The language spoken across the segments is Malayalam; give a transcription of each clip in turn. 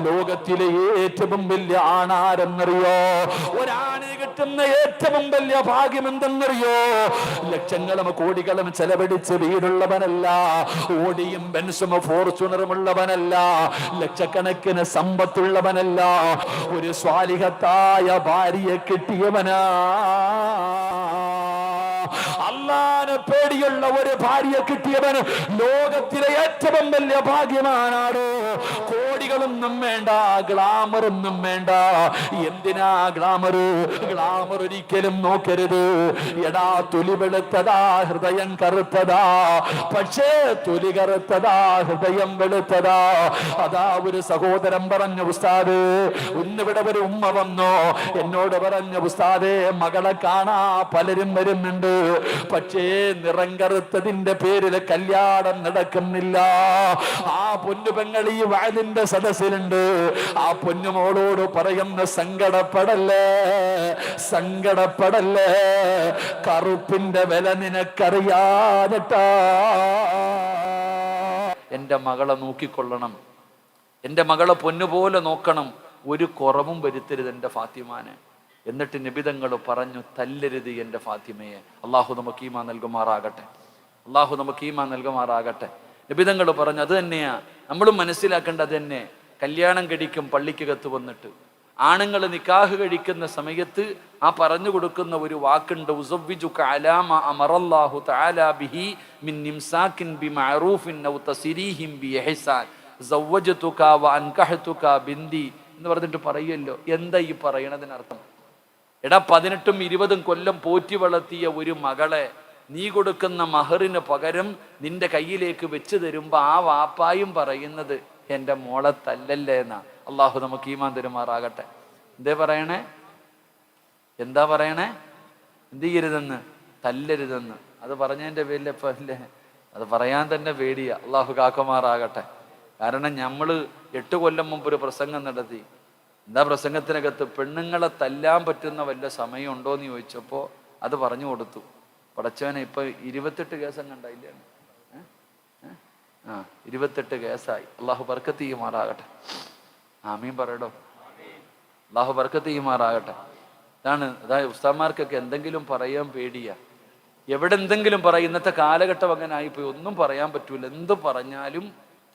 ലോകത്തിലെ ഏറ്റവും വലിയ ആണാരെന്നറിയോ? ഒരാണ് കിട്ടുന്ന ഏറ്റവും വലിയ ഭാഗ്യം എന്തെന്നറിയോ? ലക്ഷങ്ങളും കോടികളും ചെലവഴിച്ച് വീടുള്ളവനല്ല, ഓടിയും ബെൻസും ഫോർച്യൂണറുമുള്ളവനല്ല, ലക്ഷക്കണക്കിന് സമ്പത്തുള്ളവനല്ല, ഒരു സ്വാലിഹത്തായ ഭാര്യയെ കിട്ടിയവനാ. അല്ലാഹുവിനെ പേടിയുള്ള ഒരു ഭാര്യയെ കിട്ടിയവൻ ലോകത്തിലെ ഏറ്റവും വലിയ ഭാഗ്യമാനാണ്. കോടികളൊന്നും വേണ്ട, ഗ്ലാമറൊന്നും വേണ്ട. എന്തിനാ ഗ്ലാമർ? ഗ്ലാമർ ഒരിക്കലും നോക്കരുത്. എടാ, തൊലി വെളുത്തതാ, ഹൃദയം കറുത്തതാ. പക്ഷേ തൊലി കറുത്തതാ, ഹൃദയം വെളുത്തതാ. അതാ ഒരു സഹോദരൻ പറഞ്ഞു, ഉസ്താദ്, ഇന്നിവിടെ ഒരു ഉമ്മ വന്നോ, എന്നോട് പറഞ്ഞു, ഉസ്താദേ, മകളെ കാണാ പലരും വരുന്നുണ്ട്, പക്ഷേ നിറം കറുത്തതിന്റെ പേരിൽ കല്യാണം നടക്കുന്നില്ല. ആ പൊന്നുപെങ്ങൾ ഈ വയലിന്റെ സദസ്സിലുണ്ട്. ആ പൊന്നുമോളോട് പറയുന്ന, സങ്കടപ്പെടല്ലേ, സങ്കടപ്പെടല്ലേ, കറുപ്പിന്റെ വില നിനക്കറിയാതെട്ടാ. എന്റെ മകളെ നോക്കിക്കൊള്ളണം, എന്റെ മകളെ പൊന്നുപോലെ നോക്കണം, ഒരു കുറവും വരുത്തരുത് എന്റെ ഫാത്തിമാനെ. എന്നിട്ട് നിബിതങ്ങൾ പറഞ്ഞു, തല്ലരുത് എൻ്റെ ഫാത്തിമയെ. അള്ളാഹു നമുക്ക് ഈമാൻ നൽകുമാറാകട്ടെ, അള്ളാഹു നമുക്ക് ഈമാൻ നൽകുമാറാകട്ടെ. നിബിതങ്ങൾ പറഞ്ഞു, അത് തന്നെയാ നമ്മളും മനസ്സിലാക്കേണ്ടത്. അത് തന്നെ, കല്യാണം കഴിക്കും പള്ളിക്കകത്ത് വന്നിട്ട്, ആണുങ്ങൾ നിക്കാഹ് കഴിക്കുന്ന സമയത്ത് ആ പറഞ്ഞു കൊടുക്കുന്ന ഒരു വാക്കുണ്ട്, ഉസവ്വിജുക അലാ മാ അമറല്ലാഹു തആലാ ബിഹി മിൻ ഇംസാകിൻ ബിമഅറൂഫിൻ ഔ തസ്രീഹിൻ ബിഇഹ്സാൻ സവ്വജതുക വ അൻകഹതുക ബിന്ദി എന്ന് പറഞ്ഞിട്ട് പറയുമല്ലോ. എന്താ ഈ പറയണതിനർത്ഥം? എടാ, 18ഉം 20ഉം കൊല്ലം പോറ്റി വളർത്തിയ ഒരു മകളെ നീ കൊടുക്കുന്ന മഹറിന് പകരം നിന്റെ കയ്യിലേക്ക് വെച്ച് തരുമ്പോ ആ വാപ്പായും പറയുന്നത്, എൻ്റെ മോളെ തല്ലല്ലേ എന്നാ. അള്ളാഹു നമുക്ക് ഈമാൻ തരുമാറാകട്ടെ. എന്തേ പറയണേ? എന്താ പറയണേ? എന്ത് ചെയ്യരുതെന്ന്? തല്ലരുതെന്ന്. അത് പറഞ്ഞതിൻ്റെ പേരിൽ ഇപ്പൊ അല്ലേ, അത് പറയാൻ തന്നെ പേടിയാ. അള്ളാഹു കാക്കുമാറാകട്ടെ. കാരണം നമ്മള് 8 കൊല്ലം മുമ്പ് ഒരു പ്രസംഗം നടത്തി. എന്താ പ്രസംഗത്തിനകത്ത്? പെണ്ണുങ്ങളെ തല്ലാൻ പറ്റുന്ന വല്ല സമയമുണ്ടോ എന്ന് ചോദിച്ചപ്പോൾ അത് പറഞ്ഞു കൊടുത്തു. പടച്ചവനെ, ഇപ്പൊ 28 കേസം കണ്ടായില്ലേ? 28 കേസായി. അള്ളാഹു ബർക്കത്ത് ചെയ്യുമാറാകട്ടെ. ആമീൻ പറയടോ. അള്ളാഹു ബർക്കത്ത് ചെയ്യുമാറാകട്ടെ. അതായത് ഉസ്താദ്മാർക്കൊക്കെ എന്തെങ്കിലും പറയാൻ പേടിയാ. എവിടെ എന്തെങ്കിലും പറയും. ഇന്നത്തെ കാലഘട്ടം അങ്ങനെ ആയിപ്പോയി, ഒന്നും പറയാൻ പറ്റൂല. എന്ത് പറഞ്ഞാലും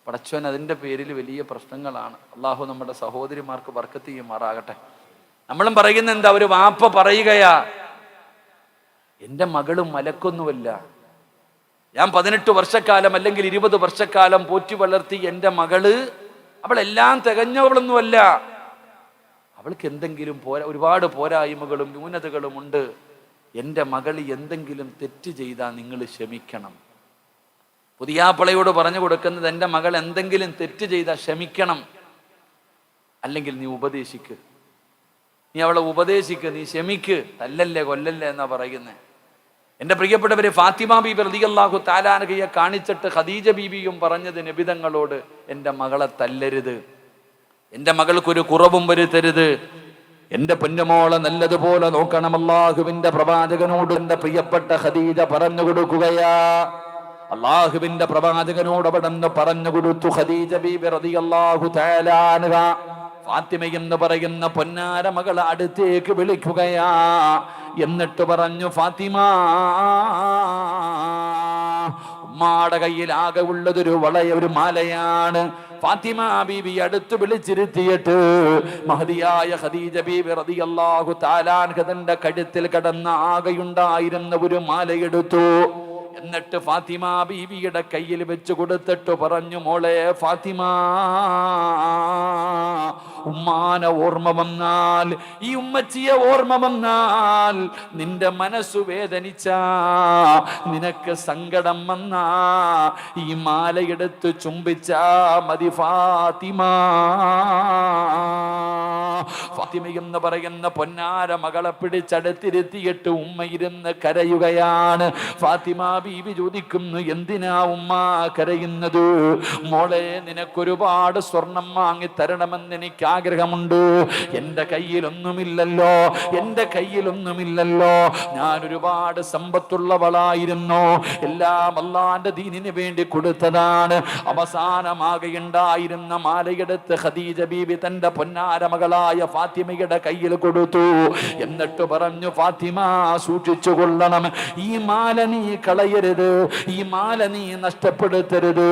പടച്ചവൻ അതിൻ്റെ പേരിൽ വലിയ പ്രശ്നങ്ങളാണ്. അള്ളാഹു നമ്മുടെ സഹോദരിമാർക്ക് ബർക്കത്ത് ചെയ്യുമാറാകട്ടെ. നമ്മളും പറയുന്ന എന്താ? ഒരു വാപ്പ പറയുകയാ, എൻ്റെ മകള് മലക്കൊന്നുമല്ല, ഞാൻ 18 വർഷക്കാലം അല്ലെങ്കിൽ 20 വർഷക്കാലം പോറ്റി വളർത്തി എൻ്റെ മകള്, അവളെല്ലാം തികഞ്ഞവളൊന്നുമല്ല, അവൾക്ക് എന്തെങ്കിലും ഒരുപാട് പോരായ്മകളും ന്യൂനതകളും ഉണ്ട്. എൻ്റെ മകൾ എന്തെങ്കിലും തെറ്റ് ചെയ്താൽ നിങ്ങൾ ക്ഷമിക്കണം. പുതിയാപ്പളയോട് പറഞ്ഞു കൊടുക്കുന്നത്, എൻ്റെ മകൾ എന്തെങ്കിലും തെറ്റ് ചെയ്താൽ ക്ഷമിക്കണം, അല്ലെങ്കിൽ നീ ഉപദേശിക്ക്, നീ അവളെ ഉപദേശിക്ക്, നീ ക്ഷമിക്ക്, തല്ലല്ലേ കൊല്ലല്ലേ എന്നാ പറയുന്നത്. എൻ്റെ പ്രിയപ്പെട്ടവരെ, ഫാത്തിമ ബീബി റളിയല്ലാഹു തആല അൻഹയെ കാണിച്ചിട്ട് ഖദീജ ബീബിയും പറഞ്ഞത് നബിതങ്ങളോട്, എൻ്റെ മകളെ തല്ലരുത്, എൻ്റെ മകൾക്കൊരു കുറവും വരുത്തരുത്, എൻ്റെ പൊന്നുമോളെ നല്ലതുപോലെ നോക്കണം. അല്ലാഹുവിന്റെ പ്രവാചകനോട് എൻ്റെ പ്രിയപ്പെട്ട ഖദീജ പറഞ്ഞു കൊടുക്കുകയാ. അള്ളാഹുവിന്റെ പ്രവാചകനോട് അവിടെ നിന്ന് പറഞ്ഞു കൊടുത്തു. ഖദീജ ബീബി റളിയല്ലാഹു തആല അൻഹ ഫാത്തിമ എന്ന് പറയുന്ന പൊന്നാര മകളെ അടുത്തേക്ക് വിളിക്കുകയാ. എന്നിട്ട് പറഞ്ഞു, ഫാത്തിമ, ഉമ്മാടെ കയ്യിൽ ആകെ ഉള്ളതൊരു ഒരു മാലയാണ്. ഫാത്തിമ ബീബി അടുത്ത് വിളിച്ചിരുത്തിയിട്ട് മഹദിയായ ഖദീജ ബീബി റളിയല്ലാഹു തആല അൻഹ തന്റെ കഴുത്തിൽ കിടന്ന ആകെയുണ്ടായിരുന്ന ഒരു മാലയെടുത്തു. എന്നിട്ട് ഫാത്തിമ ബീവിയുടെ കയ്യിൽ വെച്ച് കൊടുത്തിട്ട് പറഞ്ഞു, മോളെ ഫാത്തിമ, ഉമ്മാനെ ഓർമ്മ വന്നാൽ, ഈ ഉമ്മച്ചിയെ ഓർമ്മ വന്നാൽ, നിന്റെ മനസ്സു വേദനിച്ച, നിനക്ക് സങ്കടം വന്ന, ഈ മാലയെടുത്ത് ചുംബിച്ച മതി ഫാത്തിമ. എന്ന് പറയുന്ന പൊന്നാര മകളെ പിടിച്ചടുത്തിരുത്തിയിട്ട് ഉമ്മ ഇരുന്ന് കരയുകയാണ്. ഫാത്തിമ ബീവി ചോദിക്കുന്നു, എന്തിനാ ഉമ്മ കരയുന്നത്? മോളെ, നിനക്കൊരുപാട് സ്വർണം വാങ്ങി തരണമെന്ന് എനിക്ക് ആഗ്രഹമുണ്ട്. എൻ്റെ കയ്യിലൊന്നുമില്ലല്ലോ, എൻ്റെ കയ്യിലൊന്നുമില്ലല്ലോ. ഞാൻ ഒരുപാട് സമ്പത്തുള്ളവളായിരുന്നു, എല്ലാം അല്ലാഹുവിന്റെ ദീനിന് വേണ്ടി കൊടുത്തതാണ്. അവസാനമാകെയുണ്ടായിരുന്ന മാലയെടുത്ത് ഖദീജ ബീവി തന്റെ പൊന്നാര മകളായ ഫാത്തിമയുടെ കയ്യിൽ കൊടുത്തു. എന്നിട്ട് പറഞ്ഞു, ഫാത്തിമ സൂക്ഷിച്ചു കൊള്ളണം, ഈ മാല നീ കളയരുത്, ഈ മാല നീ നഷ്ടപ്പെടുത്തരുത്.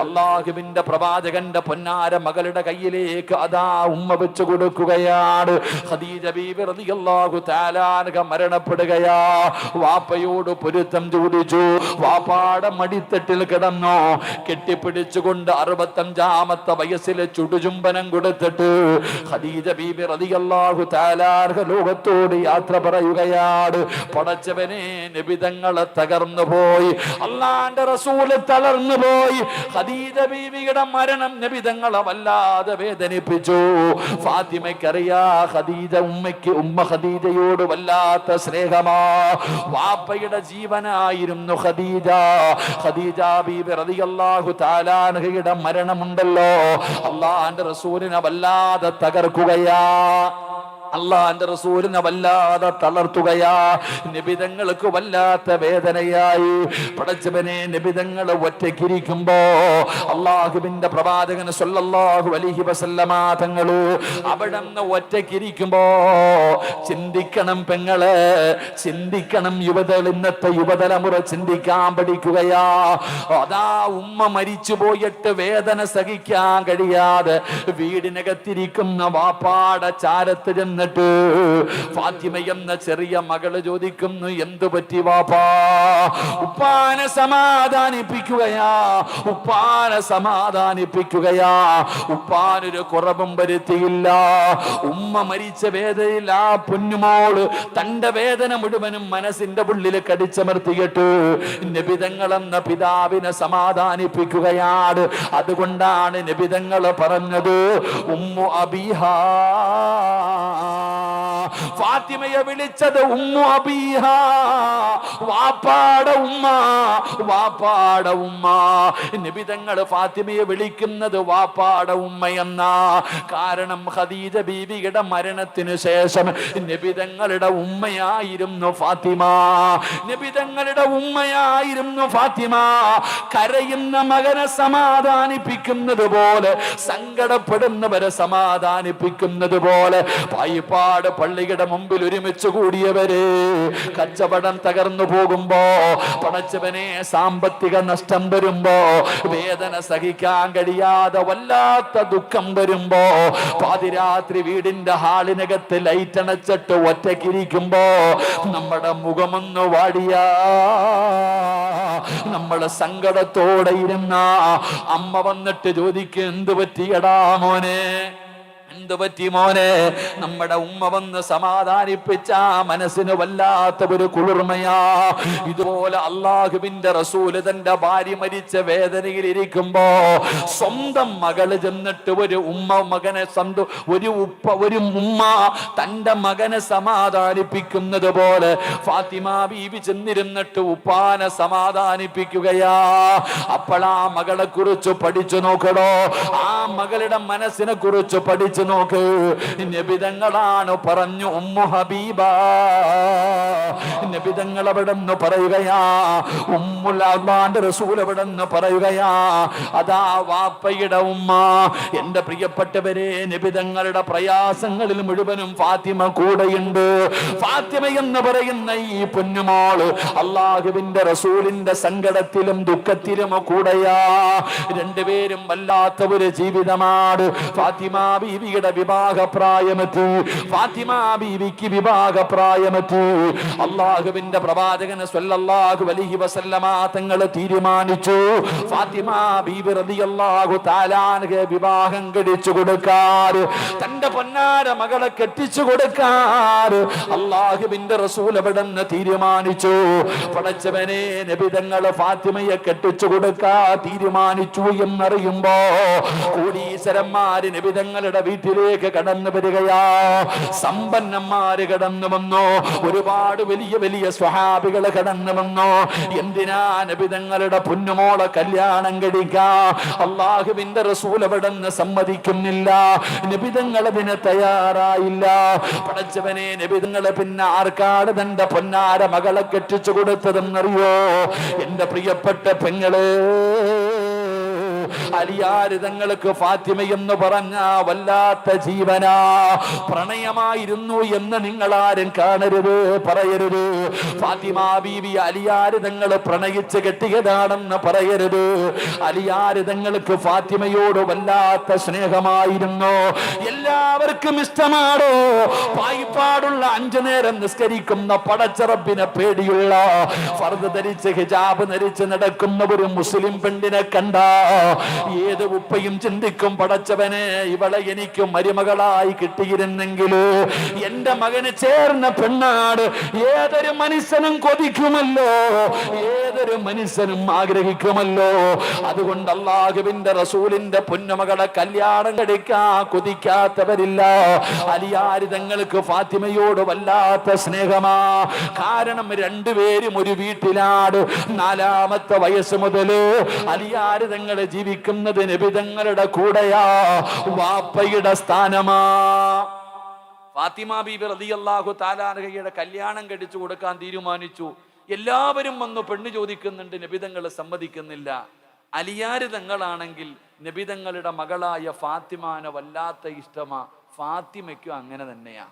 അള്ളാഹുവിന്റെ പ്രവാചകന്റെ പൊന്നാര മകളുടെ കയ്യിലേക്ക് അതാ ഉമ്മ വെച്ചു കൊടുക്കുകയാണ്. ഖദീജ ബീബി റളിയല്ലാഹു തആല അൻഹ മരണപ്പെടുകയാ. വാപ്പയോട് പൊരുത്തം ചോദിച്ചു. വാപ്പാടെ മടിത്തട്ടിൽ കിടന്നോ കെട്ടിപ്പിടിച്ചുകൊണ്ട് 65-ാമത്തെ വയസ്സിൽ ചുടുചുംബനം കൊടുത്തിട്ട് ഖദീജ ബീബി റളിയല്ലാഹു തആല അൻഹ ലോകത്തോട് യാത്ര പറയുകയാണ്. പടച്ചവനെ, നബിതങ്ങളെ തകർന്നു പോയി, അല്ലാഹുവിന്റെ റസൂല് തളർന്നു പോയി. ഖദീജ ബീവിയുടെ മരണം നബിതങ്ങളെ വല്ലാതെ വേദനിപ്പിച്ചു. ഫാത്തിമയ്ക്കറിയാ ഉമ്മ ഖദീജയോട് വല്ലാത്ത സ്നേഹമാ. വാപ്പയുടെ ജീവനായിരുന്നു ഖദീജ. ഖദീജ ബീബി റളിയല്ലാഹു തആല അൻഹയുടെ മരണമുണ്ടല്ലോ, അല്ലാഹുവിന്റെ റസൂലിനെ വല്ലാതെ തകർക്കുകയാ, അള്ളാന്റെ റസൂലിനെ വല്ലാതെ തളർത്തുകയാ. നിബിതങ്ങൾക്ക് വല്ലാത്ത വേദനയായി. പടച്ചവനെ, നിബിതങ്ങൾ ഒറ്റയ്ക്കിരിക്കുമ്പോ അള്ളാഹുവിന്റെ പ്രവാചകൻ സ്വല്ലല്ലാഹു അലൈഹി വസല്ലമ തങ്ങള് അവിടുന്ന് ഒറ്റയ്ക്കിരിക്കുമ്പോ ചിന്തിക്കണം പെങ്ങളെ, ചിന്തിക്കണം യുവതകൾ, ഇന്നത്തെ യുവതലമുറ ചിന്തിക്കാൻ പഠിക്കുകയാ. അതാ ഉമ്മ മരിച്ചു പോയിട്ട് വേദന സഹിക്കാൻ കഴിയാതെ വീടിനകത്തിരിക്കുന്ന വാപ്പാടെ ചാരത്ത് ചെന്ന് ഫാത്തിമ എന്ന ചെറിയ മകള് ചോദിക്കുന്നു, എന്തു പറ്റി വാപ്പാ? ഉപ്പാനെ സമാധാനിപ്പിക്കുകയാ, ഉപ്പാനെ സമാധാനിപ്പിക്കുകയാ. ഉപ്പാനൊരു കുറവും വരുത്തിയില്ല. ഉമ്മ മരിച്ച വേദനയിൽ ആ പൊന്നുമോള് തന്റെ വേദന മുഴുവനും മനസ്സിന്റെ ഉള്ളിൽ കടിച്ചമർത്തിയിട്ട് നബിതങ്ങളെന്ന പിതാവിനെ സമാധാനിപ്പിക്കുകയാണ്. അതുകൊണ്ടാണ് നബിതങ്ങൾ പറഞ്ഞത്, ഉമ്മു അബീഹാ, ഫാത്തിമയെ വിളിച്ചത് ഉമ്മു അബീഹ, വാപ്പാടെ ഉമ്മ, വാപ്പാടെ ഉമ്മ. നബിതങ്ങൾ ഫാത്തിമയെ വിളിക്കുന്നത് വാപ്പാടെ ഉമ്മയെന്ന. കാരണം ഖദീജ ബീവിയുടെ മരണത്തിന് ശേഷം നബിതങ്ങളുടെ ഉമ്മയായിരുന്നു ഫാത്തിമ, നബിതങ്ങളുടെ ഉമ്മയായിരുന്നു ഫാത്തിമ. കരയുന്ന മകനെ സമാധാനിപ്പിക്കുന്നത് പോലെ, സങ്കടപ്പെടുന്നവരെ സമാധാനിപ്പിക്കുന്നത് പോലെ പായിപ്പാട് പള്ളിയുടെ മുമ്പിൽ ഒരുമിച്ച് കൂടിയവരെ കച്ചവടം തകർന്നു പോകുമ്പോ, പടച്ചവനെ സാമ്പത്തിക നഷ്ടം വരുമ്പോ, വേദന സഹിക്കാൻ കഴിയാതെ വല്ലാത്ത ദുഃഖം വരുമ്പോ, പാതിരാത്രി വീടിന്റെ ഹാളിനകത്ത് ലൈറ്റ് അണച്ചിട്ട് ഒറ്റയ്ക്കിരിക്കുമ്പോ നമ്മുടെ മുഖമൊന്ന് വാടിയാ, നമ്മള് സങ്കടത്തോടെ ഇരുന്ന അമ്മ വന്നിട്ട് ചോദിക്കും, എന്തു പറ്റിയടാ മോനെ, എന്തു പറ്റി മോനെ? നമ്മുടെ ഉമ്മ വന്ന് സമാധാനിപ്പിച്ച മനസ്സിന് വല്ലാത്ത ഒരു കുളിർമയാ. ഇതുപോലെ അള്ളാഹുവിന്റെ റസൂല് തന്റെ ഭാര്യ മരിച്ച വേദനയിൽ ഇരിക്കുമ്പോ സ്വന്തം മകള് ചെന്നിട്ട് ഒരു ഉമ്മ തന്റെ മകനെ സമാധാനിപ്പിക്കുന്നത് പോലെ ഫാത്തിമ ബീവി ചെന്നിരുന്നിട്ട് ഉപ്പാനെ സമാധാനിപ്പിക്കുകയാ. അപ്പോഴാ മകളെ കുറിച്ച് പഠിച്ചു നോക്കണോ, ആ മകളുടെ മനസ്സിനെ കുറിച്ച് പഠിച്ചു നോക്ക്. നബിതങ്ങളാണ് പറഞ്ഞു, ഉമ്മു ഹബീബ. നബിതങ്ങൾ അവിടെന്ന് പറയുകയാ, ഉമ്മുൽ അള്ളാന്റെ റസൂൽ അവിടെന്ന് പറയുകയാ, അതാ വാപ്പയുടെ ഉമ്മ. എന്റെ പ്രിയപ്പെട്ടവരെ, നബിതങ്ങളുടെ പ്രയാസങ്ങളിൽ മുഴുവനും ഫാത്തിമ കൂടെയുണ്ട്. ഫാത്തിമ എന്ന് പറയുന്ന ഈ പൊന്നുമോള് അള്ളാഹുവിന്റെ റസൂലിന്റെ സങ്കടത്തിലും ദുഃഖത്തിലും കൂടെയാ. രണ്ടുപേരും വല്ലാത്ത ഒരു ജീവിതമാണ്. ഫാത്തിമ ബീവിയുടെ വിവാഹ പ്രായമെത്തി, ഫാത്തിമ ബീവിക്ക് വിവാഹ പ്രായമെത്തി. അള്ളാഹുവിന്റെ പ്രവാചകൻ സ്വല്ലല്ലാഹു അലൈഹി വസല്ലമ തങ്ങൾ തീരുമാനിച്ചു, ഫാത്തിമ ബീവി റളിയല്ലാഹു തആല അൻഹ വിവാഹം കഴിച്ചു കൊടുക്കാൻ, തന്റെ പൊന്നാര മകളെ കെട്ടിച്ചു കൊടുക്കാൻ അള്ളാഹുവിന്റെ റസൂൽ അവിടെന്ന് തീരുമാനിച്ചു. പടച്ചവനെ, നബിതങ്ങൾ ഫാത്തിമയെ കെട്ടിച്ചു കൊടുക്കാൻ തീരുമാനിച്ചു എന്നറിയുമ്പോ കോടീശ്വരന്മാര് നബിതങ്ങളുടെ വീട്ടിൽ വീട്ടിലേക്ക് കടന്നു വരികയാ. സമ്പന്നന്മാര് കടന്നു വന്നു, ഒരുപാട് വലിയ വലിയ സ്വഹാബികൾ കടന്നു വന്നു. എന്തിനാ? നബി തങ്ങളുടെ പൊന്നുമോളെ കല്യാണം കഴിക്കാ. അള്ളാഹുവിന്റെ റസൂൽ അവിടെന്ന് സമ്മതിക്കുന്നില്ല. നബി തങ്ങൾ അതിന് തയ്യാറായില്ല. പടച്ചവനെ, നബി തങ്ങള് പിന്നെ ആർക്കാട് തന്റെ പൊന്നാര മകളെ കെട്ടിച്ചു കൊടുത്തതെന്നറിയോ? എന്റെ പ്രിയപ്പെട്ട പെങ്ങള്, അലിയാര് തങ്ങൾക്ക് ഫാത്തിമ എന്ന് പറഞ്ഞ വല്ലാത്ത ജീവനാ. പ്രണയമായിരുന്നു എന്ന് നിങ്ങൾ ആരും കാണരുത്, പറയരുത്. ഫാത്തിമ ബീവി അലിയാര് തങ്ങൾ പ്രണയിച്ച് കെട്ടിയതാണെന്ന് പറയരുത്. അലിയാര് തങ്ങൾക്ക് ഫാത്തിമയോട് വല്ലാത്ത സ്നേഹമായിരുന്നു. എല്ലാവർക്കും ഇഷ്ടമാണോ? പായിപ്പാടുള്ള 5 നേരം നിസ്കരിക്കുന്ന പടച്ചറബിനെ പേടിയുള്ള ഫർദ് ധരിച്ച് ഹിജാബ് ധരിച്ച് നടക്കുന്ന ഒരു മുസ്ലിം പെണ്ണിനെ കണ്ട ഏത് ഉപ്പയും ചിന്തിക്കും, പടച്ചവനെ, ഇവളെ എനിക്ക് മരുമകളായി കിട്ടിയിരുന്നെങ്കിലോ, എന്റെ മകന് ചേർന്ന പെണ്ണാട്. ഏതൊരു മനുഷ്യനും കൊതിക്കുമല്ലോ, ഏതൊരു മനുഷ്യനും ആഗ്രഹിക്കുമല്ലോ. അതുകൊണ്ട് അല്ലാഹുവിന്റെ റസൂലിന്റെ പൊന്നുമകളെ കല്യാണം കഴിക്കാൻ കൊതിക്കാത്തവരില്ല. അലിയാര് തങ്ങൾക്ക് ഫാത്തിമയോട് വല്ലാത്ത സ്നേഹമാ. കാരണം രണ്ടുപേരും ഒരു വീട്ടിലാണ്. 4-ാമത്തെ വയസ്സ് മുതല് അലിയാര് തങ്ങൾ ജീവിക്കുന്നത് നബി തങ്ങളുടെ കൂടെയാ. വാപ്പയുടെ സ്ഥാനമാ. ഫാത്തിമ ബീബി റളിയല്ലാഹു തആല അൻഹയുടെ കല്യാണം കഴിച്ചു കൊടുക്കാൻ തീരുമാനിച്ചു. എല്ലാവരും വന്നു പെണ്ണ് ചോദിക്കുന്നുണ്ട്, നബി തങ്ങൾ സമ്മതിക്കുന്നില്ല. അലിയാര് തങ്ങളാണെങ്കിൽ നബി തങ്ങളുടെ മകളായ ഫാത്തിമാനെ വല്ലാത്ത ഇഷ്ടമാ. ഫാത്തിമയ്ക്കും അങ്ങനെ തന്നെയാ.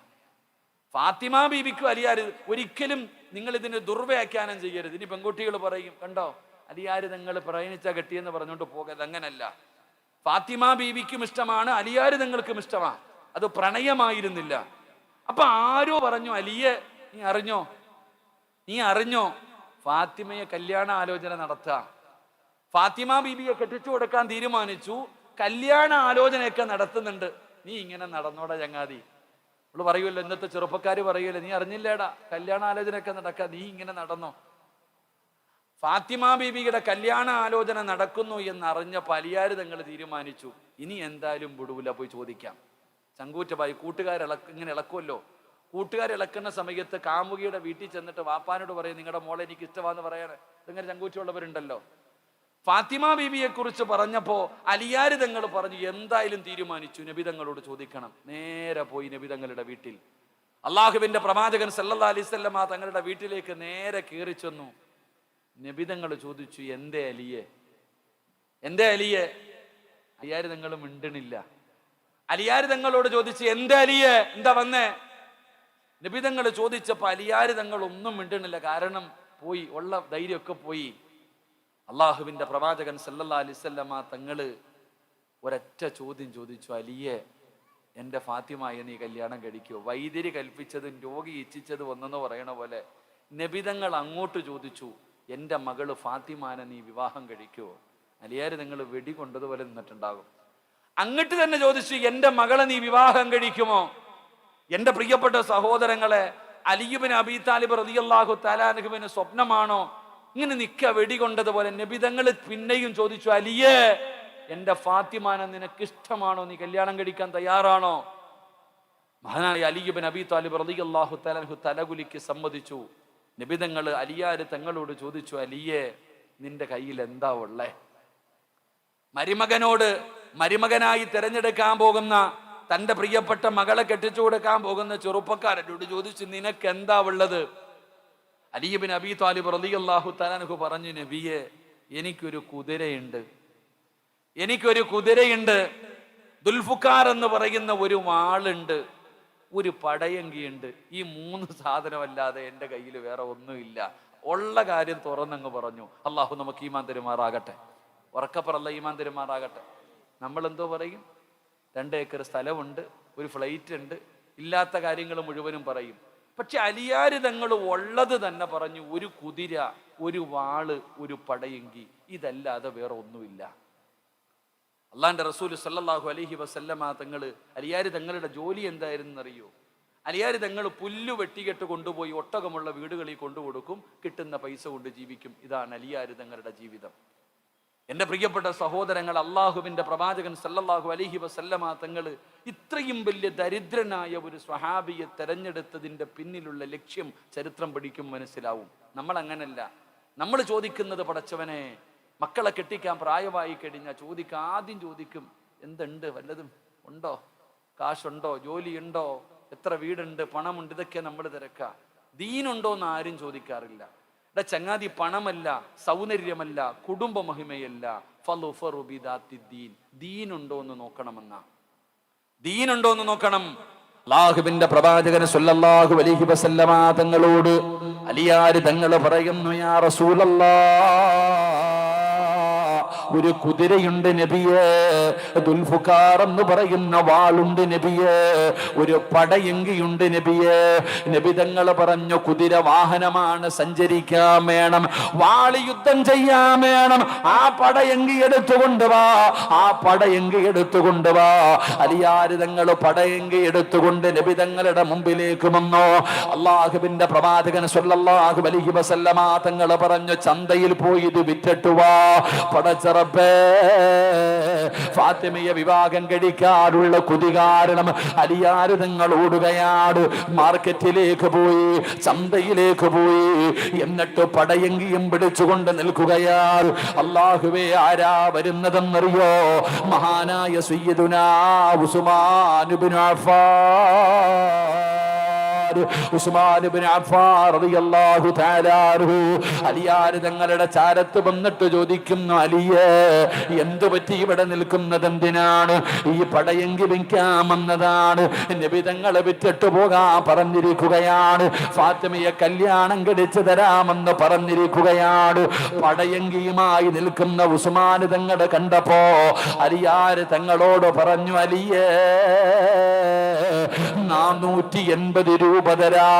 ഫാത്തിമ ബീബിക്കും അലിയാര് ഒരിക്കലും നിങ്ങൾ ഇതിന് ദുർവ്യാഖ്യാനം ചെയ്യരുത്. ഇനി പെൺകുട്ടികൾ പറയും, കണ്ടോ അലിയാര് തങ്ങൾ പ്രയണിച്ച കെട്ടിയെന്ന് പറഞ്ഞുകൊണ്ട് പോകരുത്. അങ്ങനല്ല. ഫാത്തിമ ബീവിക്കും ഇഷ്ടമാണ്, അലിയാര് തങ്ങൾക്കും ഇഷ്ടമാണ്. അത് പ്രണയമായിരുന്നില്ല. അപ്പൊ ആരോ പറഞ്ഞു, അലിയെ നീ അറിഞ്ഞോ ഫാത്തിമയെ കല്യാണ ആലോചന നടത്താം. ഫാത്തിമ ബീബിയെ കെട്ടിച്ചു കൊടുക്കാൻ തീരുമാനിച്ചു. കല്യാണ ആലോചനയൊക്കെ നടത്തുന്നുണ്ട്. നീ ഇങ്ങനെ നടന്നോടാ ചങ്ങാതി. അവള് പറയുമല്ലോ, ഇന്നത്തെ ചെറുപ്പക്കാര് പറയുമല്ലോ, നീ അറിഞ്ഞില്ലേടാ കല്യാണ ആലോചനയൊക്കെ നടക്കാം, നീ ഇങ്ങനെ നടന്നോ. ഫാത്തിമ ബീബിയുടെ കല്യാണ ആലോചന നടക്കുന്നു എന്നറിഞ്ഞപ്പോൾ അലിയാര് തങ്ങൾ തീരുമാനിച്ചു, ഇനി എന്തായാലും വിടൂല, പോയി ചോദിക്കാം. ചങ്കൂറ്റമായി ഇങ്ങനെ ഇളക്കുമല്ലോ. കൂട്ടുകാരിളക്കുന്ന സമയത്ത് കാമുകിയുടെ വീട്ടിൽ ചെന്നിട്ട് വാപ്പാനോട് പറയും, നിങ്ങളുടെ മോളെ എനിക്ക് ഇഷ്ടമാണെന്ന് പറയാൻ. ഇങ്ങനെ ചങ്കൂറ്റുള്ളവരുണ്ടല്ലോ. ഫാത്തിമ ബീബിയെ കുറിച്ച് പറഞ്ഞപ്പോ അലിയാര് തങ്ങൾ പറഞ്ഞു, എന്തായാലും തീരുമാനിച്ചു, നബി തങ്ങളോട് ചോദിക്കണം. നേരെ പോയി നബി തങ്ങളുടെ വീട്ടിൽ. അള്ളാഹുവിന്റെ പ്രവാചകൻ സല്ലല്ലാഹു അലൈഹി വസല്ലം തങ്ങളുടെ വീട്ടിലേക്ക് നേരെ കയറി ചെന്നു. നബി തങ്ങൾ ചോദിച്ചു, എന്തേ അലിയെ? അലിയാര് തങ്ങൾ മിണ്ടണില്ല. അലിയാര് തങ്ങളോട് ചോദിച്ചു, എന്തേ അലിയെ, എന്താ വന്നേ? നബി തങ്ങൾ ചോദിച്ചപ്പോ അലിയാര് തങ്ങൾ ഒന്നും മിണ്ടണില്ല. കാരണം പോയി, ഉള്ള ധൈര്യമൊക്കെ പോയി. അള്ളാഹുവിന്റെ പ്രവാചകൻ സല്ലല്ലാഹു അലൈഹി വസല്ലം തങ്ങള് ഒരൊറ്റ ചോദ്യം ചോദിച്ചു, അലിയെ, എന്റെ ഫാത്തിമയെ നീ കല്യാണം കഴിക്കുമോ? വൈദ്യര് കൽപ്പിച്ചതും രോഗി ഇച്ഛിച്ചത് ഒന്നെന്ന് പറയണ പോലെ നബി തങ്ങൾ അങ്ങോട്ട് ചോദിച്ചു, എന്റെ മകള് ഫാത്തിമാനെ നീ വിവാഹം കഴിക്കുമോ? അലിയാര് നിങ്ങൾ വെടി കൊണ്ടതുപോലെ നിന്നിട്ടുണ്ടാകും. അങ്ങോട്ട് തന്നെ ചോദിച്ചു, എന്റെ മകളെ നീ വിവാഹം കഴിക്കുമോ? എന്റെ പ്രിയപ്പെട്ട സഹോദരങ്ങളെ, അലി ഇബ്നു അബീ താലിബ് റളിയല്ലാഹു തആല അൻഹുവിന് സ്വപ്നമാണോ ഇങ്ങനെ നിക്ക വെടി കൊണ്ടതുപോലെ? നബി തങ്ങൾ പിന്നെയും ചോദിച്ചു, അലിയെ, എന്റെ ഫാത്തിമാനെ നിനക്ക് ഇഷ്ടമാണോ? നീ കല്യാണം കഴിക്കാൻ തയ്യാറാണോ? മഹാനായ അലി ഇബ്നു അബീ താലിബ് റളിയല്ലാഹു തആല അൻഹു തലകുലിക്ക് സമ്മതിച്ചു. നബി തങ്ങൾ അലിയാര് തങ്ങളോട് ചോദിച്ചു, അലിയെ, നിന്റെ കയ്യിൽ എന്താ ഉള്ളേ? മരുമകനായി തിരഞ്ഞെടുക്കാൻ പോകുന്ന, തന്റെ പ്രിയപ്പെട്ട മകളെ കെട്ടിച്ചു കൊടുക്കാൻ പോകുന്ന ചെറുപ്പക്കാരനോട് ചോദിച്ചു, നിനക്ക് എന്താ ഉള്ളത്? അലി ഇബ്നു അബീ താലിബ് റളിയല്ലാഹു തആല അൻഹു പറഞ്ഞു, നബിയെ, എനിക്കൊരു കുതിരയുണ്ട്, ദുൽഫുക്കാർ എന്ന് പറയുന്ന ഒരു വാളുണ്ട്, ഒരു പടയങ്കിയുണ്ട്. ഈ 3 സാധനമല്ലാതെ എൻ്റെ കയ്യിൽ വേറെ ഒന്നുമില്ല. ഉള്ള കാര്യം തുറന്നങ്ങ് പറഞ്ഞു. അള്ളാഹു നമുക്ക് ഈമാൻ തരുമാറാകട്ടെ. ഉറക്കപ്പറല്ല, ഈമാൻ തരുമാറാകട്ടെ. നമ്മളെന്തോ പറയും, 2 ഏക്കർ സ്ഥലമുണ്ട്, ഒരു ഫ്ലൈറ്റ് ഉണ്ട്, ഇല്ലാത്ത കാര്യങ്ങൾ മുഴുവനും പറയും. പക്ഷെ അലിയാര് തങ്ങൾ ഉള്ളത് തന്നെ പറഞ്ഞു, ഒരു കുതിര, ഒരു വാള്, ഒരു പടയങ്കി, ഇതല്ലാതെ വേറെ ഒന്നുമില്ല. അള്ളാന്റെ റസൂൽ സല്ലല്ലാഹു അലൈഹി വസല്ലമ തങ്ങള്, അലിയാര് തങ്ങളുടെ ജോലി എന്തായിരുന്നു അറിയോ? അലിയാര് തങ്ങൾ പുല്ല് വെട്ടികെട്ട് കൊണ്ടുപോയി ഒട്ടകമുള്ള വീടുകളിൽ കൊണ്ടുകൊടുക്കും, കിട്ടുന്ന പൈസ കൊണ്ട് ജീവിക്കും. ഇതാണ് അലിയാര് തങ്ങളുടെ ജീവിതം. എൻ്റെ പ്രിയപ്പെട്ട സഹോദരങ്ങൾ, അള്ളാഹുവിൻ്റെ പ്രവാചകൻ സല്ലല്ലാഹു അലൈഹി വസല്ലമ തങ്ങൾ ഇത്രയും വലിയ ദരിദ്രനായ ഒരു സ്വഹാബിയെ തെരഞ്ഞെടുത്തതിൻ്റെ പിന്നിലുള്ള ലക്ഷ്യം ചരിത്രം പഠിക്കും മനസ്സിലാവും. നമ്മൾ അങ്ങനല്ല. നമ്മൾ ചോദിക്കുന്നത്, പടച്ചവനെ, മക്കളെ കെട്ടിക്കാൻ പ്രായമായി കഴിഞ്ഞാൽ ആദ്യം ചോദിക്കും, എന്തുണ്ട്, വല്ലതും ഉണ്ടോ, കാശുണ്ടോ, ജോലിയുണ്ടോ, എത്ര വീടുണ്ട്, പണമുണ്ട്, ഇതൊക്കെ നമ്മൾ തിരക്കാം. ദീനുണ്ടോ എന്ന് ആരും ചോദിക്കാറില്ല. ചങ്ങാതി, പണമല്ല, സൗന്ദര്യമല്ല, കുടുംബ മഹിമയല്ല, ദീനുണ്ടോ എന്ന് നോക്കണമെന്ന. ദീനുണ്ടോ എന്ന് നോക്കണം. അല്ലാഹുവിന്റെ പ്രവാചകൻ സല്ലല്ലാഹു അലൈഹി വസല്ലമ തങ്ങളോട് അലിയാർ തങ്ങൾ പറയുന്നു, യാ റസൂലല്ലാഹ്, ഒരു കുതിരയുണ്ട് നബിയേ, ദുൽഫുഖാർ എന്ന് പറയുന്ന വാളുണ്ട് നബിയേ, ഒരു പടയങ്കിയുണ്ട് നബിയേ. നബി തങ്ങൾ പറഞ്ഞു, കുതിര വാഹനമാണ്, സഞ്ചരിക്കാൻ വേണം, വാള് യുദ്ധം ചെയ്യാൻ വേണം. ആ പടയങ്കി എടുത്തുകൊണ്ട് വാ, ആ പടയങ്കി എടുത്തുകൊണ്ട് വാ. അലിയാർ തങ്ങൾ പടയങ്കി എടുത്തുകൊണ്ട് നബി തങ്ങളുടെ മുമ്പിലേക്ക് വന്നു. അല്ലാഹുവിന്റെ പ്രവാചകൻ സല്ലല്ലാഹു അലൈഹി വസല്ലമ തങ്ങൾ പറഞ്ഞു, ചന്തയിൽ പോയി ഇത് വിറ്റിട്ട് വാ. പടച്ചറ ഫാത്തിമയെ വിവാഹം കഴിക്കാറുള്ള കുതി കാരണം അലിയാർ തങ്ങൾ ഓടുകയാണ്. മാർക്കറ്റിലേക്ക് പോയി, ചന്തയിലേക്ക് പോയി, എന്നിട്ട് പടയങ്കിയും പിടിച്ചുകൊണ്ട് നിൽക്കുകയാണ്. അല്ലാഹുവേ, ആരാ വരുന്നതെന്നറിയോ? മഹാനായ സയ്യിദുനാ ഉസ്മാൻ ഇബ്നു അഫ്ഫാൻ. ഉസ്മാൻ ഇബ്നു അഫ്ഫാൻ റളിയല്ലാഹു തആല അൻഹു അലിയാർ തങ്ങളുടെ ചാരത്ത് വന്നിട്ട് ചോദിക്കുന്നു, അലിയേ, എന്തു പറ്റി ഇവിടെ നിൽക്കുന്നത് എന്തിനാണ്? ഈ പടയങ്കി വിൽക്കാമെന്നതാണ്. നബി തങ്ങളെ വിറ്റിട്ട് പോകാൻ പറഞ്ഞിരിക്കുകയാണ്. ഫാത്തിമയെ കല്യാണം കഴിച്ചു തരാമെന്ന് പറഞ്ഞിരിക്കുകയാണ്. പടയങ്കിയുമായി നിൽക്കുന്ന ഉസ്മാൻ തങ്ങളെ കണ്ടപ്പോ അലിയാർ തങ്ങളോട് പറഞ്ഞു, അലിയേ, 480 രൂപ തരാ.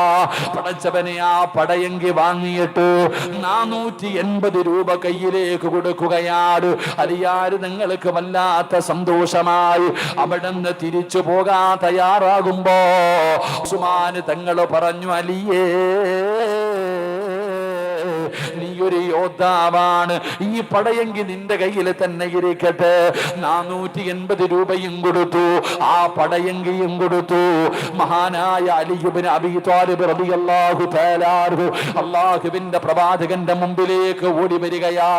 പടച്ചവനെ, ആ പടയങ്കി വാങ്ങിയിട്ട് 480 രൂപ കയ്യിലേക്ക് കൊടുക്കുകയാണ്. അലിയാർ നിങ്ങൾക്ക് വല്ലാത്ത സന്തോഷമായി. അവിടെ നിന്ന് തിരിച്ചു പോകാൻ തയ്യാറാകുമ്പോ ഉസ്മാൻ തങ്ങൾ പറഞ്ഞു, അലിയേ, നീ ഒരു യോദ്ധാവാണ്, ഈ പടയങ്കി നിന്റെ കയ്യിൽ തന്നെ ഇരിക്കട്ടെ. 480 രൂപയും കൊടുത്തു, ആ പടയങ്കിയും കൊടുത്തു. മഹാനായ അലി ഇബ്നു അബീ ത്വാലിബ് റളിയല്ലാഹു തആല അൻഹു അല്ലാഹുവിന്റെ പ്രവാചകന്റെ മുമ്പിലേക്ക് ഓടി വരികയാ.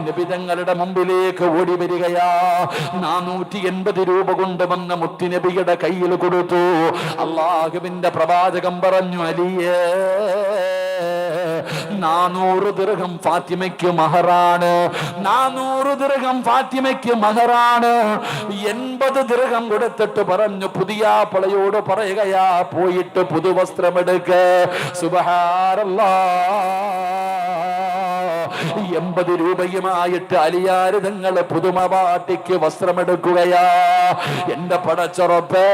നബി തങ്ങളുടെ മുമ്പിലേക്ക് ഓടി വരികയാ. 480 രൂപ കൊണ്ടുവന്ന മുത്തുനബിയുടെ കയ്യിൽ കൊടുത്തു. അല്ലാഹുവിന്റെ പ്രവാചകൻ പറഞ്ഞു, അലിയേ, 400 ദിർഹം ഫാത്തിമയ്ക്ക് മഹറാണ്. 400 ദിർഹം ഫാത്തിമയ്ക്ക് മഹറാണ്. 80 ദിർഹം കൊടുത്തിട്ട് പറഞ്ഞു, പുതിയ പളയോട് പറയുകയാ, പോയിട്ട് പുതുവസ്ത്രമെടുക്ക. സുബ്ഹാനല്ലാഹ്. 80 രൂപയുമായിട്ട് അലിയാർ തങ്ങൾ പുതുമ പാട്ടിക്ക് വസ്ത്രമെടുക്കുകയാ. എന്റെ പടച്ചറപ്പേ,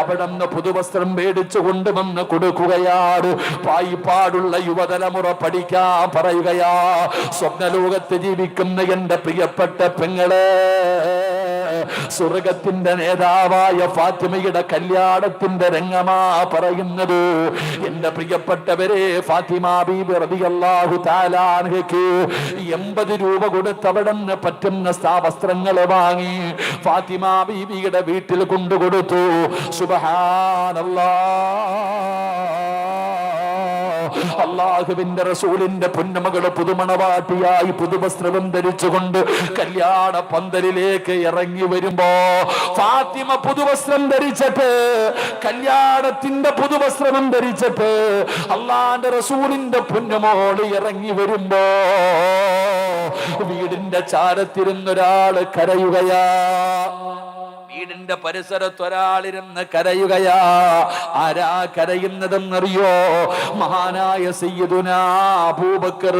അവിടെ നിന്ന് പുതുവസ്ത്രം മേടിച്ചു കൊണ്ടുവന്ന് കൊടുക്കുകയാണ്. പായിപ്പാടുള്ള യുവതലമുറ പഠിക്കാൻ പറയുകയാ. സ്വപ്നലോകത്ത് ജീവിക്കുന്ന എന്റെ പ്രിയപ്പെട്ട പെങ്ങളെ, സ്വർഗത്തിന്റെ നേതാവായ ഫാത്തിമയുടെ കല്യാണത്തിന്റെ രംഗമാ പറയുന്നത്. എന്റെ പ്രിയപ്പെട്ടവരെ, ഫാത്തിമ ബീബി റളിയല്ലാഹു തആല അൻഹയ്ക്ക് 80 രൂപ കൊടുത്ത് അവിടെ നിന്ന് പറ്റുന്ന വസ്ത്രങ്ങൾ വാങ്ങി ഫാത്തിമ ബീബിയുടെ വീട്ടിൽ കൊണ്ടുകൊടുത്തു. സുബ്ഹാനല്ലാഹ്. അല്ലാഹുവിന്റെ റസൂലിന്റെ പൊന്നുമകള് പുതുമണവാട്ടിയായി പുതുവസ്ത്രം ധരിച്ചുകൊണ്ട് കല്യാണ പന്തലിലേക്ക് ഇറങ്ങി വരുമ്പോ ഫാത്തിമ പുതുവസ്ത്രം ധരിച്ചിട്ട്, കല്യാണത്തിന്റെ പുതുവസ്ത്രം ധരിച്ചിട്ട് അല്ലാഹുവിന്റെ റസൂലിന്റെ പൊന്നുമോള് ഇറങ്ങി വരുമ്പോ വീടിന്റെ ചാരത്തിരുന്നൊരാള് കരയുകയാ. വീടിന്റെ പരിസരത്ത് ഒരാളിരുന്ന് കരയുകയാ. ആരാ കരയുന്നതെന്നറിയോ? മഹാനായ സയ്യിദുനാ അബൂബക്കർ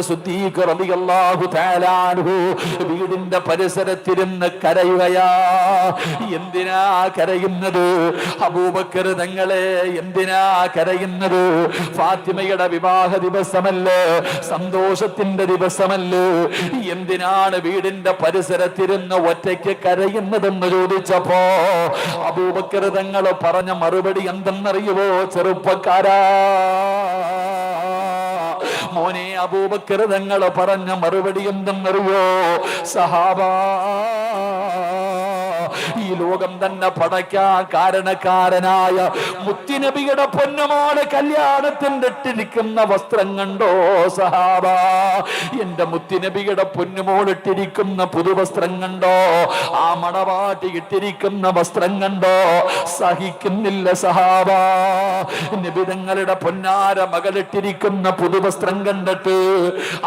സിദ്ദീഖ് റളിയല്ലാഹു തആല അൻഹു വീടിന്റെ പരിസരത്തിരുന്ന് കരയുകയാ. എന്തിനാ കരയുന്നത്? അബൂബക്കർ തങ്ങളെ എന്തിനാ കരയുന്നത്? ഫാത്തിമയുടെ വിവാഹ ദിവസമല്ലേ, സന്തോഷത്തിന്റെ ദിവസമല്ലേ, എന്തിനാണ് വീടിന്റെ പരിസരത്തിരുന്ന് ഒറ്റയ്ക്ക് കരയുന്നതെന്ന് ചോദിച്ചപ്പോ അബൂബക്കർ തങ്ങൾ പറഞ്ഞ മറുപടി എന്തെന്നറിയുവോ? ചെറുപ്പക്കാരാ, മോനെ അബൂബക്കർ തങ്ങൾ പറഞ്ഞ മറുപടി എന്തെന്നറിയോ? സഹാബാ, ഈ ലോകം തന്നെ പടയ്ക്കാൻ കാരണക്കാരനായ മുത്തുനബിയുടെ പൊന്നുമോളെ കല്യാണത്തിന്റെ ഇട്ടിരിക്കുന്ന വസ്ത്രം കണ്ടോ സഹാബ? എന്റെ മുത്തുനബിയുടെ പൊന്നുമോളിട്ടിരിക്കുന്ന പുതുവസ്ത്രം കണ്ടോ? ആ മണവാട്ടി ഇട്ടിരിക്കുന്ന വസ്ത്രം കണ്ടോ? സഹിക്കുന്നില്ല സഹാബ. നബിതങ്ങളുടെ പൊന്നാര മകളിട്ടിരിക്കുന്ന പുതുവസ്ത്രം കണ്ടിട്ട്,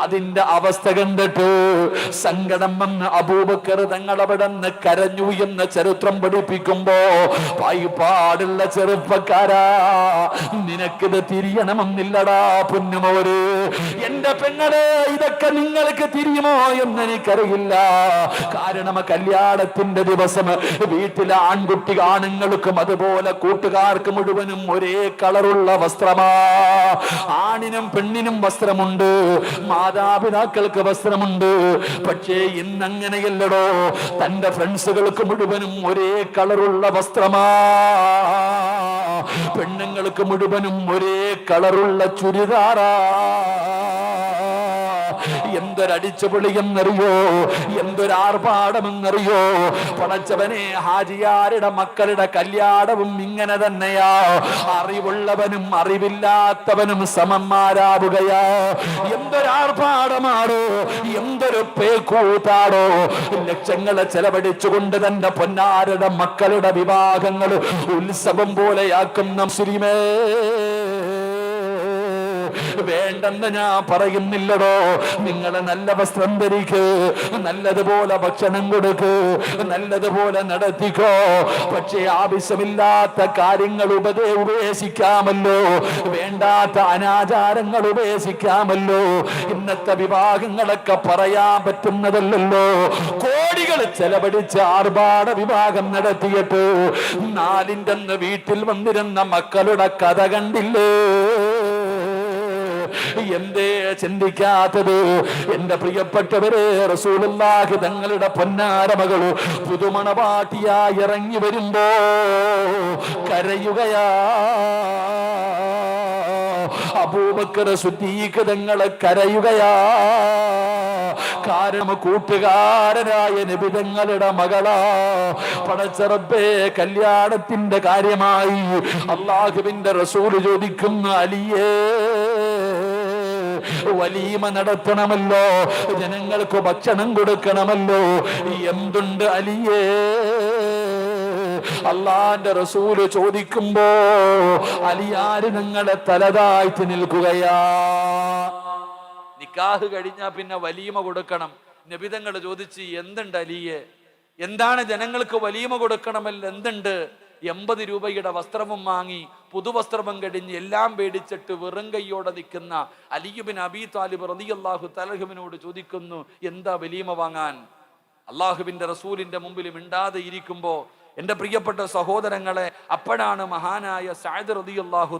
അതിന്റെ അവസ്ഥ കണ്ടിട്ട് സങ്കടം വന്ന് അബൂബക്കർ തങ്ങൾ അവിടെ നിന്ന് കരഞ്ഞു എന്ന് ചരിത്രം പഠിപ്പിക്കുമ്പോ, പായിപ്പാടുള്ള ചെറുപ്പക്കാരാ, നിനക്കിത് തിരിയണമെന്നില്ലടാ പൊന്നുമോര്. എന്റെ പെങ്ങളെ, ഇതൊക്കെ നിങ്ങൾക്ക് തിരിയുമോ എന്ന് എനിക്കറിയില്ല. കാരണം കല്യാണത്തിന്റെ ദിവസം വീട്ടിലെ ആൺകുട്ടി ആണുങ്ങൾക്കും അതുപോലെ കൂട്ടുകാർക്ക് മുഴുവനും ഒരേ കളറുള്ള വസ്ത്രമാ. ആണിനും പെണ്ണിനും വസ്ത്രമുണ്ട്, മാതാപിതാക്കൾക്ക് വസ്ത്രമുണ്ട്. പക്ഷേ ഇന്നങ്ങനെയല്ലടോ. തന്റെ ഫ്രണ്ട്സുകൾക്ക് മുഴുവനും ഒരേ കളറുള്ള വസ്ത്രമാ. പെണ്ണുങ്ങൾക്ക് മുഴുവനും ഒരേ കളറുള്ള ചുരിദാറാ. എന്തൊരടിച്ചുപൊളിയെന്നറിയോ, എന്തൊരാർഭാടമെന്നറിയോ. പടച്ചവനെ, ഹാജിയാരുടെ മക്കളുടെ കല്യാണവും ഇങ്ങനെ തന്നെയാ. അറിവുള്ളവനും അറിവില്ലാത്തവനും സമന്മാരാവുകയാ. എന്തൊരാർഭാടമാണോ, എന്തൊരു പേക്കൂത്താടോ. ലക്ഷങ്ങളെ ചെലവഴിച്ചുകൊണ്ട് തന്റെ പൊന്നാരുടെ മക്കളുടെ വിവാഹങ്ങൾ ഉത്സവം പോലെയാക്കുന്ന മുസ്ലിമേ, വേണ്ടെന്ന് ഞാൻ പറയുന്നില്ലടോ. നിങ്ങൾ നല്ല വസ്ത്രം ധരിക്ക്, നല്ലതുപോലെ ഭക്ഷണം കൊടുക്ക്, നല്ലതുപോലെ നടത്തിക്കോ. പക്ഷേ ആവശ്യമില്ലാത്ത കാര്യങ്ങൾ ഉപേക്ഷിക്കാമല്ലോ, വേണ്ടാത്ത അനാചാരങ്ങൾ ഉപേക്ഷിക്കാമല്ലോ. ഇന്നത്തെ വിവാഹങ്ങളൊക്കെ പറയാൻ പറ്റുന്നതല്ലല്ലോ. കോടികൾ ചെലവഴിച്ച് ആർഭാട വിവാഹം നടത്തിയിട്ട് നാലിൻ്റെ വീട്ടിൽ വന്നിരുന്ന മക്കളുടെ കഥ കണ്ടില്ലേ? എന്തേ ചിന്തിക്കാത്തത്? എന്റെ പ്രിയപ്പെട്ടവരെ, റസൂലുള്ളാഹി തങ്ങളുടെ പൊന്നാര മകള് പുതുമണവാട്ടിയായി ഇറങ്ങി വരുമ്പോ കരയുകയാ. അബൂബക്കർ സിദ്ദീഖ് തങ്ങളെ കരയുകയാ. കാരണം കൂട്ടുകാരനായ നബി തങ്ങളുടെ മകളാ. പടച്ച റബ്ബേ, കല്യാണത്തിന്റെ കാര്യമായി അല്ലാഹുവിന്റെ റസൂൽ ചോദിക്കുന്ന, അലിയേ, വലീമ നടത്തണമല്ലോ, ജനങ്ങൾക്ക് ഭക്ഷണം കൊടുക്കണമല്ലോ, എന്തുണ്ട് അലിയേ? അള്ളാന്റെ റസൂല് ചോദിക്കുമ്പോ അലിയാര് നിങ്ങളെ തലതാഴ്ത്തി നിൽക്കുകയാ. നിക്കാഹ് കഴിഞ്ഞാ പിന്നെ വലീമ കൊടുക്കണം. നബിതങ്ങൾ ചോദിച്ച്, എന്തുണ്ട് അലിയെ? എന്താണ് ജനങ്ങൾക്ക് വലീമ കൊടുക്കണമല്ലോ, എന്തുണ്ട്? 80 രൂപയുടെ വസ്ത്രവും വാങ്ങി പുതുവസ്ത്രവും കഴിഞ്ഞ് എല്ലാം പേടിച്ചിട്ട് വെറും കൈയോടെ നിൽക്കുന്ന അലിയുബിൻ അബീ താലിബ് റളിയല്ലാഹു തആലഹുവിനോട് ചോദിക്കുന്നു, എന്താ വലീമ വാങ്ങാൻ? അള്ളാഹുവിന്റെ റസൂലിന്റെ മുമ്പിൽ മിണ്ടാതെ ഇരിക്കുമ്പോ എൻ്റെ പ്രിയപ്പെട്ട സഹോദരങ്ങളെ, അപ്പോഴാണ് മഹാനായ സഅദ് റളിയല്ലാഹു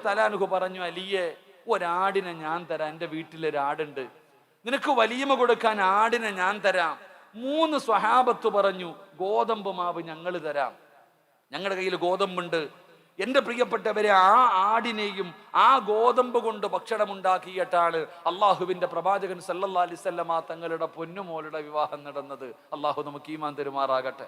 തആലാനുഹു പറഞ്ഞു, അലിയെ, ഒരാടിനെ ഞാൻ തരാം, എൻ്റെ വീട്ടിലൊരാടുണ്ട്, നിനക്ക് വലീമ കൊടുക്കാൻ ആടിനെ ഞാൻ തരാം. 3 സ്വഹാബത്ത് പറഞ്ഞു, ഗോതമ്പ് മാവ് ഞങ്ങൾ തരാം, ഞങ്ങളുടെ കയ്യിൽ ഗോതമ്പുണ്ട്. എൻ്റെ പ്രിയപ്പെട്ടവരെ, ആ ആടിനെയും ആ ഗോതമ്പ് കൊണ്ട് ഭക്ഷണം ഉണ്ടാക്കിയിട്ടാണ് അള്ളാഹുവിന്റെ പ്രവാചകൻ സല്ലല്ലാഹു അലൈഹി വസല്ലമ തങ്ങളുടെ പൊന്നുമോളുടെ വിവാഹം നടന്നത്. അള്ളാഹു നമുക്ക് ഈമാൻ തരുമാറാകട്ടെ.